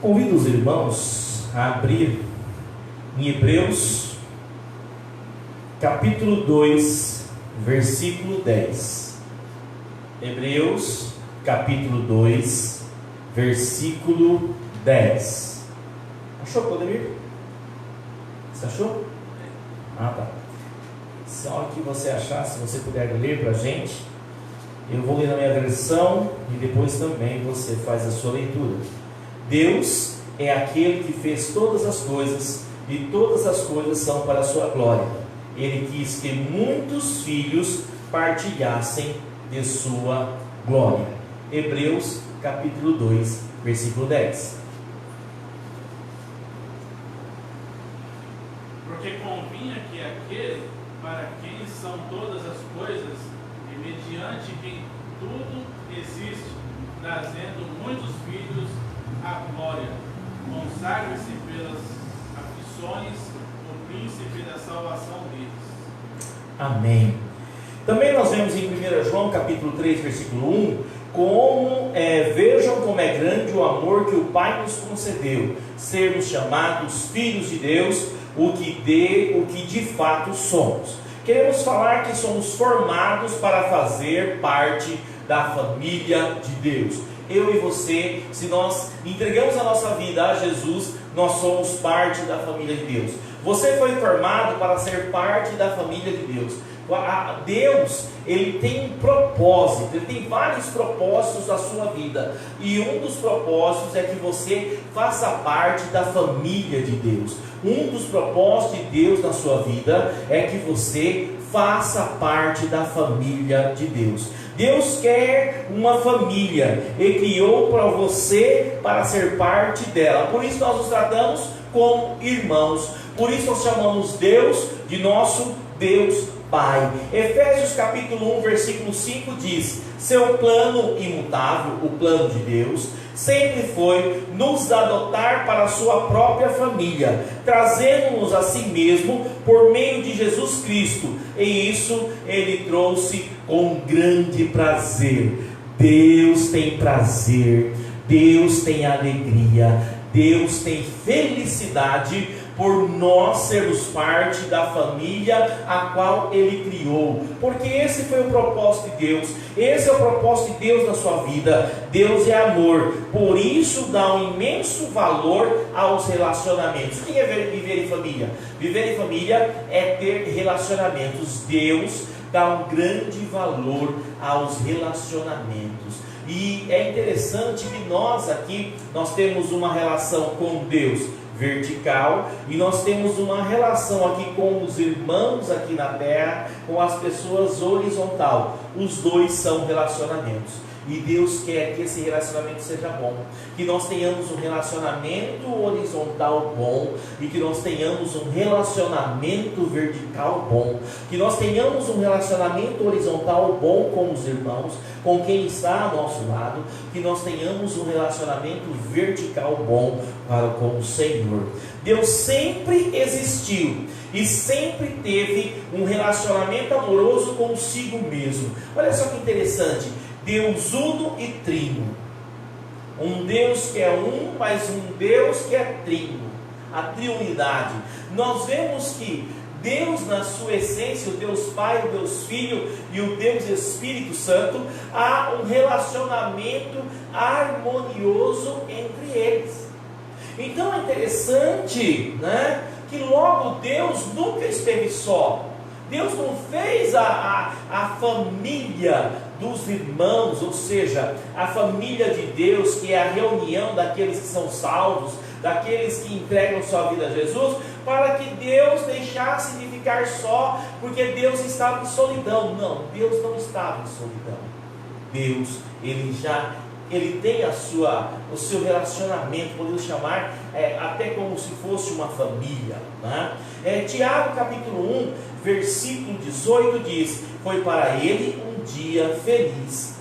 Convido os irmãos a abrir em Hebreus, capítulo 2, versículo 10. Hebreus, capítulo 2, versículo 10. Achou, Claudemir? Você achou? Ah, tá. Se a hora que você achar, se você puder ler para a gente, eu vou ler na minha versão e depois também você faz a sua leitura. Deus é aquele que fez todas as coisas, e todas as coisas são para a sua glória. Ele quis que muitos filhos partilhassem de sua glória. Hebreus capítulo 2, versículo 10. Porque convinha que aquele para quem são todas as coisas, e mediante quem tudo existe, trazendo muitos filhos à glória, consagre-se pelas aflições o príncipe da salvação deles. Amém. Também nós vemos em 1 João capítulo 3, versículo 1, vejam como é grande o amor que o Pai nos concedeu, sermos chamados filhos de Deus, o que de fato somos. Queremos falar que somos formados para fazer parte da família de Deus. Eu e você, se nós entregamos a nossa vida a Jesus, nós somos parte da família de Deus. Você foi formado para ser parte da família de Deus. Deus, Ele tem um propósito, Ele tem vários propósitos na sua vida, e um dos propósitos é que você faça parte da família de Deus. Um dos propósitos de Deus na sua vida é que você faça parte da família de Deus. Deus quer uma família, Ele criou para você para ser parte dela. Por isso nós nos tratamos como irmãos, por isso nós chamamos Deus de nosso Deus Pai. Efésios capítulo 1, versículo 5 diz: seu plano imutável, o plano de Deus, sempre foi nos adotar para a sua própria família, trazendo-nos a si mesmo por meio de Jesus Cristo, e isso Ele trouxe com grande prazer. Deus tem prazer, Deus tem alegria, Deus tem felicidade por nós sermos parte da família a qual Ele criou, porque esse foi o propósito de Deus, esse é o propósito de Deus na sua vida. Deus é amor, por isso dá um imenso valor aos relacionamentos. O que é viver em família? Viver em família é ter relacionamentos. Deus dá um grande valor aos relacionamentos. E é interessante que nós aqui, nós temos uma relação com Deus vertical, e nós temos uma relação aqui com os irmãos aqui na terra, com as pessoas horizontal. Os dois são relacionamentos, e Deus quer que esse relacionamento seja bom, que nós tenhamos um relacionamento horizontal bom, e que nós tenhamos um relacionamento vertical bom, que nós tenhamos um relacionamento horizontal bom com os irmãos, com quem está ao nosso lado, que nós tenhamos um relacionamento vertical bom com o Senhor. Deus sempre existiu e sempre teve um relacionamento amoroso consigo mesmo. Olha só que interessante, Deus uno e trino, um Deus que é um, mas um Deus que é trino, a triunidade. Nós vemos que Deus, na sua essência, o Deus Pai, o Deus Filho e o Deus Espírito Santo, há um relacionamento harmonioso entre eles. Então é interessante, né, que logo Deus nunca esteve só. Deus não fez a família dos irmãos, ou seja, a família de Deus, que é a reunião daqueles que são salvos, daqueles que entregam sua vida a Jesus, para que Deus deixasse de ficar só, porque Deus estava em solidão. Não, Deus não estava em solidão. Deus, Ele tem o seu relacionamento, podemos chamar até como se fosse uma família, né? Tiago capítulo 1, versículo 18 diz: foi para ele um dia feliz,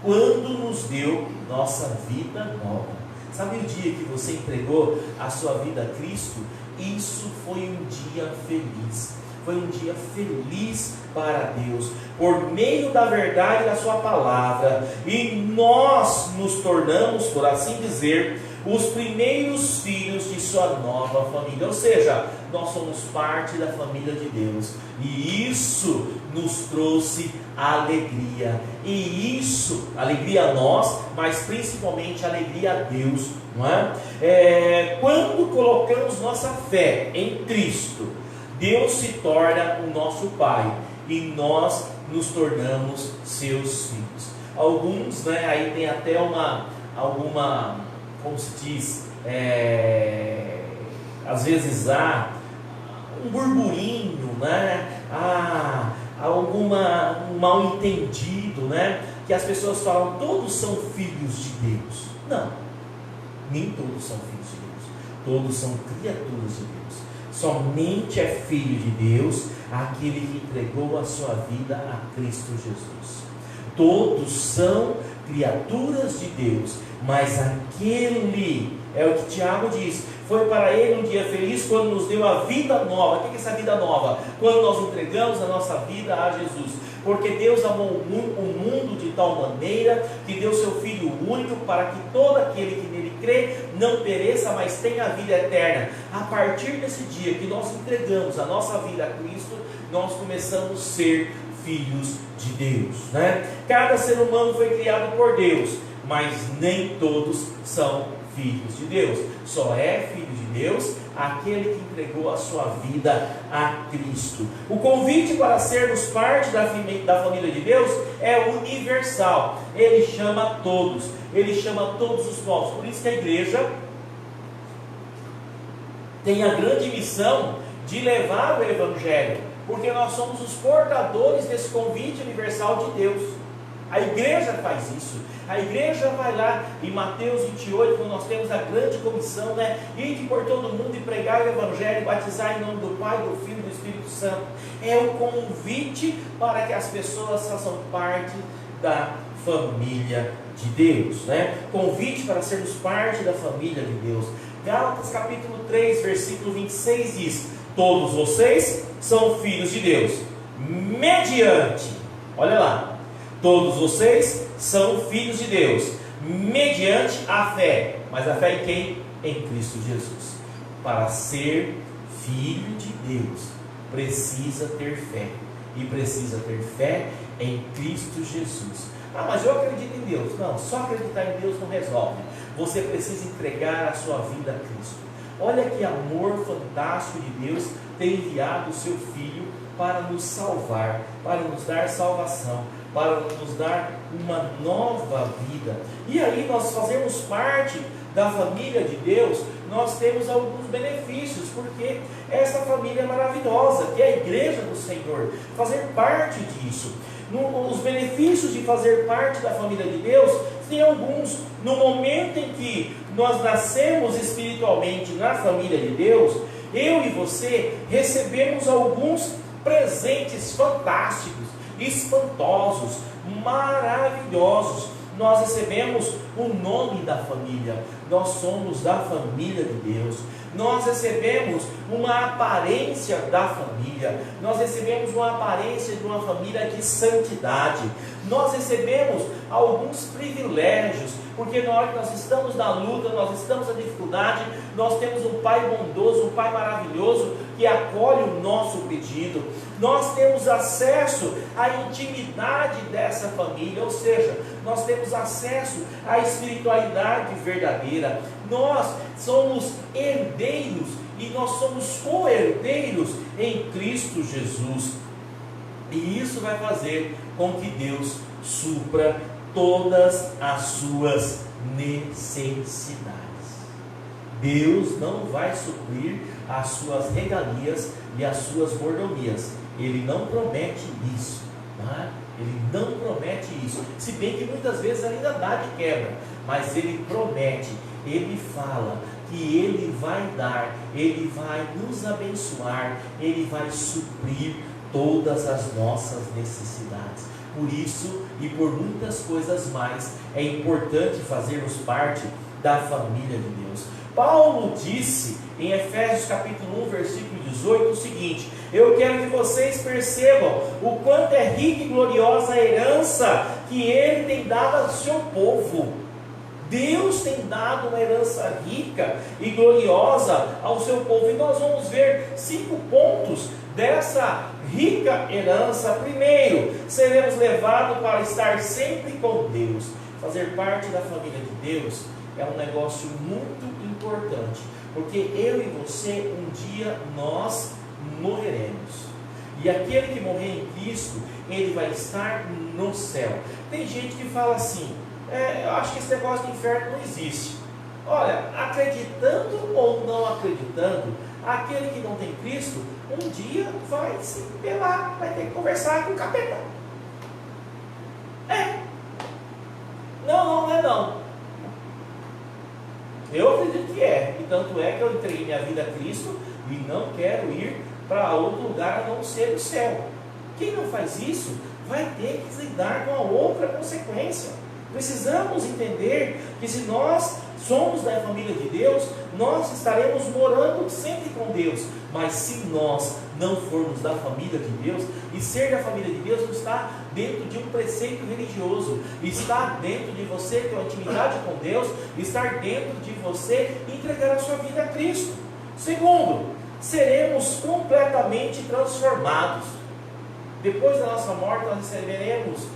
quando nos deu nossa vida nova. Sabe o dia que você entregou a sua vida a Cristo? Isso foi um dia feliz. foi um dia feliz para Deus, por meio da verdade da sua palavra, e nós nos tornamos, por assim dizer, os primeiros filhos de sua nova família. Ou seja, nós somos parte da família de Deus, e isso nos trouxe alegria, e isso, alegria a nós, mas principalmente alegria a Deus, não é? Quando colocamos nossa fé em Cristo, Deus se torna o nosso Pai, e nós nos tornamos seus filhos. Alguns, né, aí tem até como se diz, às vezes há um burburinho, né? Um mal entendido, né? Que as pessoas falam, todos são filhos de Deus. Não, nem todos são filhos de Deus, todos são criaturas de Deus. Somente é filho de Deus aquele que entregou a sua vida a Cristo Jesus. Todos são criaturas de Deus, mas aquele, é o que Tiago diz, foi para ele um dia feliz quando nos deu a vida nova. O que é essa vida nova? Quando nós entregamos a nossa vida a Jesus. Porque Deus amou o mundo de tal maneira que deu seu Filho único para que todo aquele que nele crê não pereça, mas tenha a vida eterna. A partir desse dia que nós entregamos a nossa vida a Cristo, nós começamos a ser filhos de Deus, né? Cada ser humano foi criado por Deus, mas nem todos são filhos de Deus. Só é filho de Deus aquele que entregou a sua vida a Cristo. O convite para sermos parte da família de Deus é universal. Ele chama todos, ele chama todos os povos. Por isso que a igreja tem a grande missão de levar o Evangelho, porque nós somos os portadores desse convite universal de Deus. A igreja faz isso. A igreja vai lá em Mateus 28, quando nós temos a grande comissão, né? Ide por todo mundo e pregar o Evangelho, batizar em nome do Pai, do Filho e do Espírito Santo. É o convite para que as pessoas façam parte da família de Deus, né? Convite para sermos parte da família de Deus. Gálatas capítulo 3, versículo 26 diz: todos vocês são filhos de Deus, mediante, olha lá, todos vocês são filhos de Deus, mediante a fé. Mas a fé em quem? Em Cristo Jesus. Para ser filho de Deus, precisa ter fé. E precisa ter fé em Cristo Jesus. Ah, mas eu acredito em Deus. Não, só acreditar em Deus não resolve. Você precisa entregar a sua vida a Cristo. Olha que amor fantástico de Deus ter enviado o seu Filho para nos salvar, para nos dar salvação, para nos dar uma nova vida. E aí nós fazemos parte da família de Deus, nós temos alguns benefícios, porque essa família é maravilhosa, que é a igreja do Senhor, fazer parte disso. Os benefícios de fazer parte da família de Deus, tem alguns. No momento em que nós nascemos espiritualmente na família de Deus, eu e você recebemos alguns presentes fantásticos, espantosos, maravilhosos. Nós recebemos o nome da família, nós somos da família de Deus. Nós recebemos uma aparência da família, nós recebemos uma aparência de uma família de santidade, nós recebemos alguns privilégios, porque na hora que nós estamos na luta, nós estamos na dificuldade, nós temos um Pai bondoso, um Pai maravilhoso, que acolhe o nosso pedido. Nós temos acesso à intimidade dessa família, ou seja, nós temos acesso à espiritualidade verdadeira. Nós somos herdeiros e nós somos co-herdeiros em Cristo Jesus. E isso vai fazer com que Deus supra todas as suas necessidades. Deus não vai suprir as suas regalias e as suas mordomias. Ele não promete isso, tá? Ele não promete isso. Se bem que muitas vezes ainda dá de quebra, mas ele promete, ele fala que ele vai dar, ele vai nos abençoar, ele vai suprir todas as nossas necessidades. Por isso e por muitas coisas mais, é importante fazermos parte da família de Deus. Paulo disse em Efésios capítulo 1, versículo 18 o seguinte: eu quero que vocês percebam o quanto é rica e gloriosa a herança que Ele tem dado ao seu povo. Deus tem dado uma herança rica e gloriosa ao seu povo. E nós vamos ver 5 pontos dessa rica herança. Primeiro, seremos levados para estar sempre com Deus. Fazer parte da família de Deus é um negócio muito importante, porque eu e você, um dia nós morreremos. E aquele que morrer em Cristo, ele vai estar no céu. Tem gente que fala assim: eu acho que esse negócio de inferno não existe. Olha, acreditando ou não acreditando, aquele que não tem Cristo, um dia vai se pelar, vai ter que conversar com o capeta. Não é não. Eu acredito que é, e tanto é que eu entreguei minha vida a Cristo e não quero ir para outro lugar a não ser o céu. Quem não faz isso vai ter que lidar com a outra consequência. Precisamos entender que se nós somos da família de Deus, nós estaremos morando sempre com Deus. Mas se nós não formos da família de Deus, e ser da família de Deus não está dentro de um preceito religioso, está dentro de você ter uma intimidade com Deus, estar dentro de você entregar a sua vida a Cristo. Segundo, seremos completamente transformados. Depois da nossa morte nós receberemos,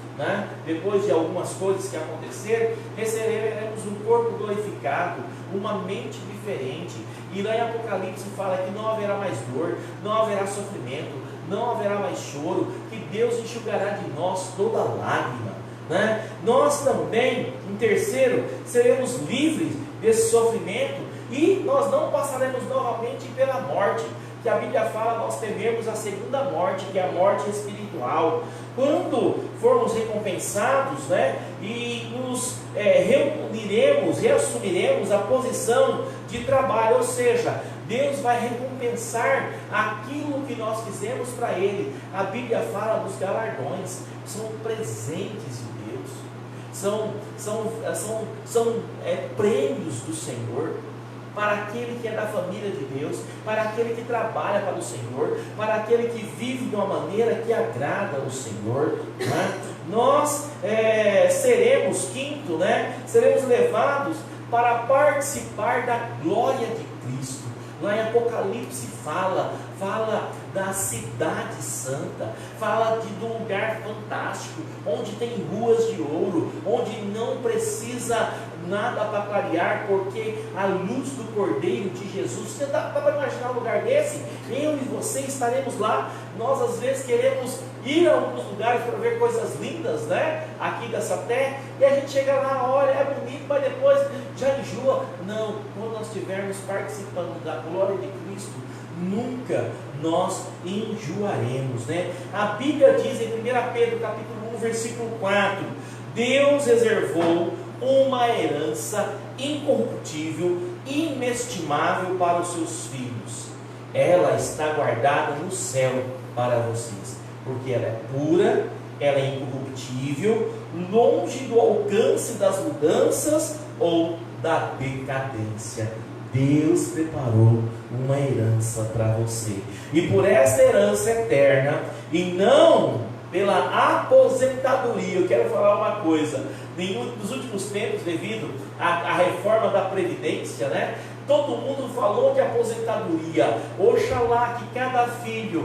depois de algumas coisas que acontecerem, receberemos um corpo glorificado, uma mente diferente. E lá em Apocalipse fala que não haverá mais dor, não haverá sofrimento, não haverá mais choro, que Deus enxugará de nós toda lágrima. Nós também, em terceiro, seremos livres desse sofrimento e nós não passaremos novamente pela morte, que a Bíblia fala, nós tememos a segunda morte, que é a morte espiritual. Quando formos recompensados, e nos reassumiremos a posição de trabalho, ou seja, Deus vai recompensar aquilo que nós fizemos para Ele. A Bíblia fala dos galardões, são presentes de Deus, são prêmios do Senhor, para aquele que é da família de Deus, para aquele que trabalha para o Senhor, para aquele que vive de uma maneira que agrada ao Senhor. Nós seremos, quinto, seremos levados para participar da glória de Cristo. Lá em Apocalipse fala da cidade santa, fala de um lugar fantástico, onde tem ruas de ouro, onde não precisa nada para clarear, porque a luz do Cordeiro de Jesus. Você dá para imaginar um lugar desse? Eu e você estaremos lá. Nós às vezes queremos ir a alguns lugares para ver coisas lindas, aqui dessa terra, e a gente chega lá, olha, é bonito, mas depois já enjoa. Não, quando nós estivermos participando da glória de Cristo, nunca nós enjoaremos. A Bíblia diz em 1 Pedro capítulo 1, versículo 4: Deus reservou uma herança incorruptível, inestimável para os seus filhos. Ela está guardada no céu para vocês, porque ela é pura, ela é incorruptível, longe do alcance das mudanças ou da decadência. Deus preparou uma herança para você, e por essa herança eterna, e não pela aposentadoria. Eu quero falar uma coisa: nos últimos tempos, devido à reforma da Previdência, todo mundo falou de aposentadoria. Oxalá que cada filho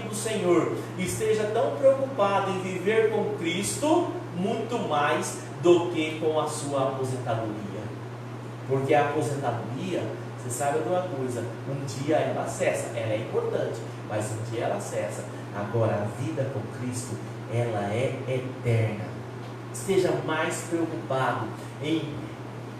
do Senhor esteja tão preocupado em viver com Cristo, muito mais do que com a sua aposentadoria. Porque a aposentadoria, você sabe de uma coisa, um dia ela cessa, ela é importante, mas um dia ela cessa. Agora a vida com Cristo, ela é eterna. Esteja mais preocupado em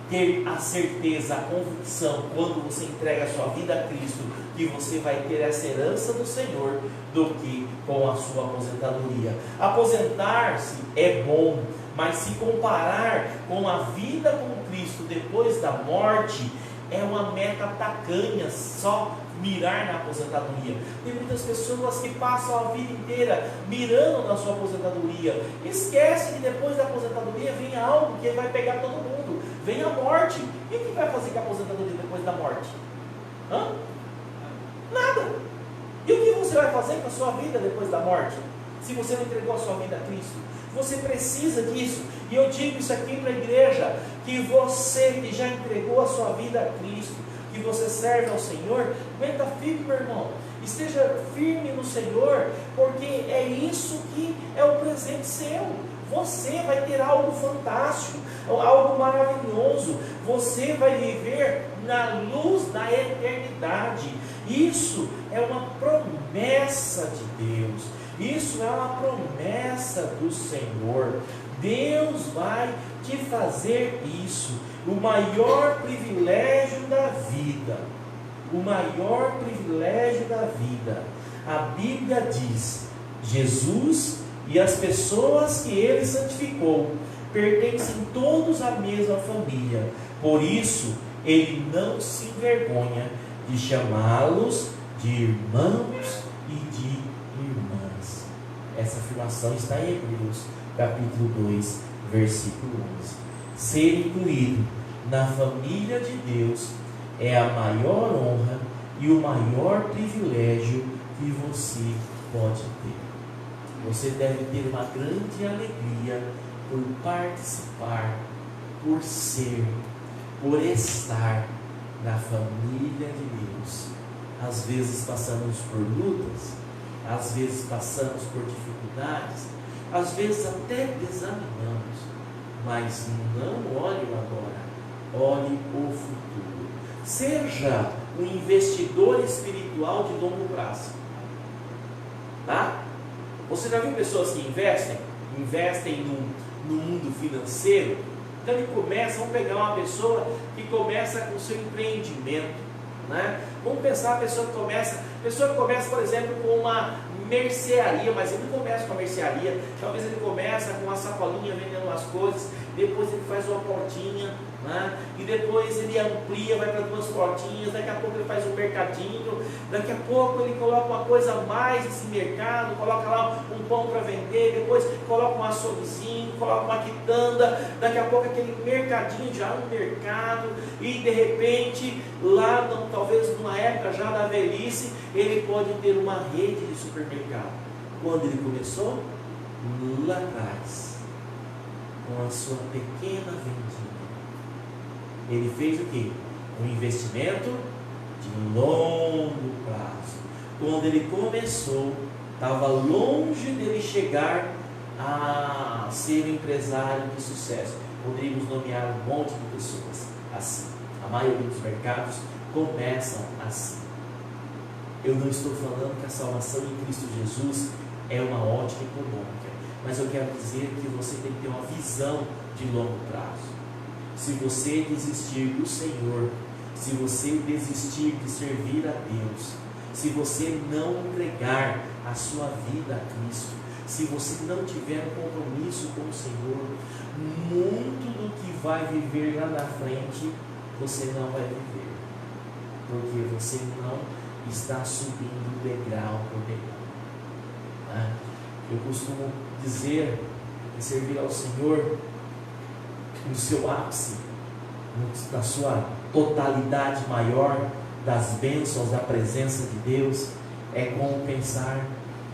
ter a certeza, a convicção, quando você entrega a sua vida a Cristo, que você vai ter essa herança do Senhor, do que com a sua aposentadoria. Aposentar-se é bom, mas se comparar com a vida com Cristo depois da morte, é uma meta tacanha, só mirar na aposentadoria. Tem muitas pessoas que passam a vida inteira mirando na sua aposentadoria. Esquece que depois da aposentadoria vem algo que vai pegar todo mundo. Vem a morte. E o que vai fazer com a aposentadoria depois da morte? Nada. E o que você vai fazer com a sua vida depois da morte? Se você não entregou a sua vida a Cristo. Você precisa disso. E eu digo isso aqui para a igreja, que você que já entregou a sua vida a Cristo, que você serve ao Senhor, aguenta firme, meu irmão. Esteja firme no Senhor, porque é isso que é o presente seu. Você vai ter algo fantástico, algo maravilhoso. Você vai viver na luz da eternidade. Isso é uma promessa de Deus. Isso é uma promessa do Senhor. Deus vai te fazer isso. O maior privilégio da vida. O maior privilégio da vida. A Bíblia diz: Jesus e as pessoas que Ele santificou pertencem todos à mesma família. Por isso, Ele não se envergonha de chamá-los de irmãos e de irmãs. Essa afirmação está em Hebreus, capítulo 2, versículo 11. Ser incluído na família de Deus é a maior honra e o maior privilégio que você pode ter. Você deve ter uma grande alegria por participar, por ser, por estar na família de Deus. Às vezes passamos por lutas, às vezes passamos por dificuldades, às vezes até desanimamos, mas não olhe o agora, olhe o futuro. Seja um investidor espiritual de longo prazo, tá? Você já viu pessoas que investem no mundo financeiro? Então ele começa, vamos pegar uma pessoa que começa com o seu empreendimento, né? Vamos pensar a pessoa que começa, por exemplo, com uma mercearia, mas ele não começa com a mercearia, talvez ele começa com uma sacolinha vendendo as coisas, depois ele faz uma portinha, né? E depois ele amplia, vai para 2 portinhas, daqui a pouco ele faz um mercadinho, daqui a pouco ele coloca uma coisa a mais nesse mercado, coloca lá um pão para vender, depois coloca um açouguezinho, coloca uma quitanda, daqui a pouco aquele mercadinho já é um mercado, e de repente lá, talvez numa época já da velhice, ele pode ter uma rede de supermercado. Quando ele começou? Lá atrás, com a sua pequena vendinha. Ele fez o quê? Um investimento de longo prazo. Quando ele começou, estava longe dele chegar a ser um empresário de sucesso. Poderíamos nomear um monte de pessoas assim. A maioria dos mercados começam assim. Eu não estou falando que a salvação em Cristo Jesus é uma ótica econômica, mas eu quero dizer que você tem que ter uma visão de longo prazo. Se você desistir do Senhor, se você desistir de servir a Deus, se você não entregar a sua vida a Cristo, se você não tiver um compromisso com o Senhor, muito do que vai viver lá na frente, você não vai viver, porque você não está subindo degrau por degrau. Eu costumo dizer que servir ao Senhor no seu ápice, na sua totalidade maior das bênçãos da presença de Deus, é como pensar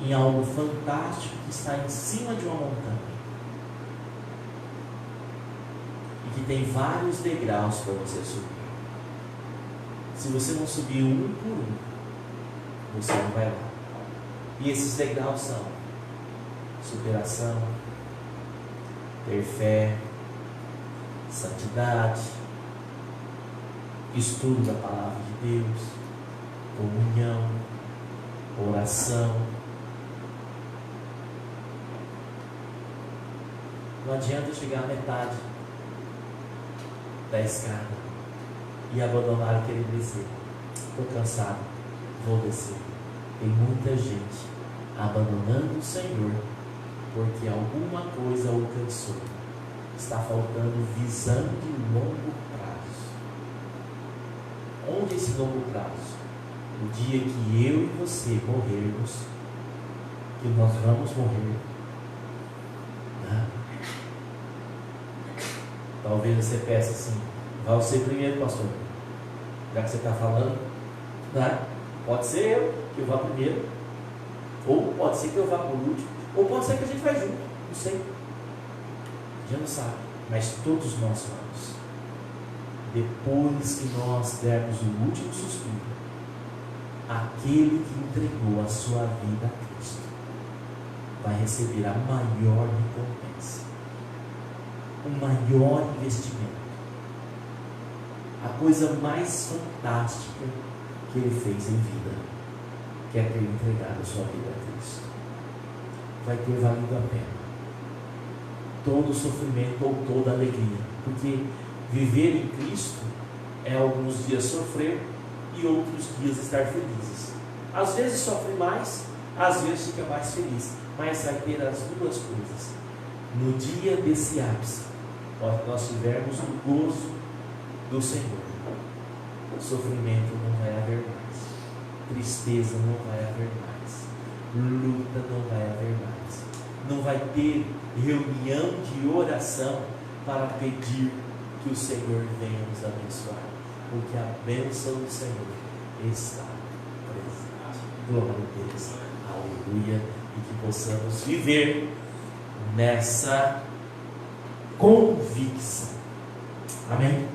em algo fantástico que está em cima de uma montanha e que tem vários degraus para você subir. Se você não subir um por um, você não vai lá. E esses degraus são superação, ter fé, santidade, estudo da palavra de Deus, comunhão, oração. Não adianta chegar à metade da escada e abandonar aquele descer. Estou cansado, vou descer. Tem muita gente abandonando o Senhor porque alguma coisa alcançou. Está faltando visão de longo prazo. Onde esse longo prazo? O dia que eu e você morrermos, que nós vamos morrer, né? Talvez você peça assim: vai você primeiro, pastor, já que você está falando, né? Pode ser eu que eu vá primeiro, ou pode ser que eu vá por último, ou pode ser que a gente vai junto, não sei, a gente não sabe, mas todos nós vamos. Depois que nós dermos o último suspiro, aquele que entregou a sua vida a Cristo vai receber a maior recompensa, o maior investimento, a coisa mais fantástica que ele fez em vida, que é ter entregado a sua vida a Cristo. Vai ter valido a pena todo o sofrimento ou toda a alegria, porque viver em Cristo é alguns dias sofrer e outros dias estar felizes. Às vezes sofre mais, às vezes fica mais feliz, mas vai ter as duas coisas. No dia desse ápice, nós tivermos o gozo do Senhor, o sofrimento não vai haver mais, tristeza não vai haver mais, luta não vai haver mais, não vai ter reunião de oração para pedir que o Senhor venha nos abençoar, porque a bênção do Senhor está presente. Glória a Deus, aleluia, e que possamos viver nessa convicção. Amém?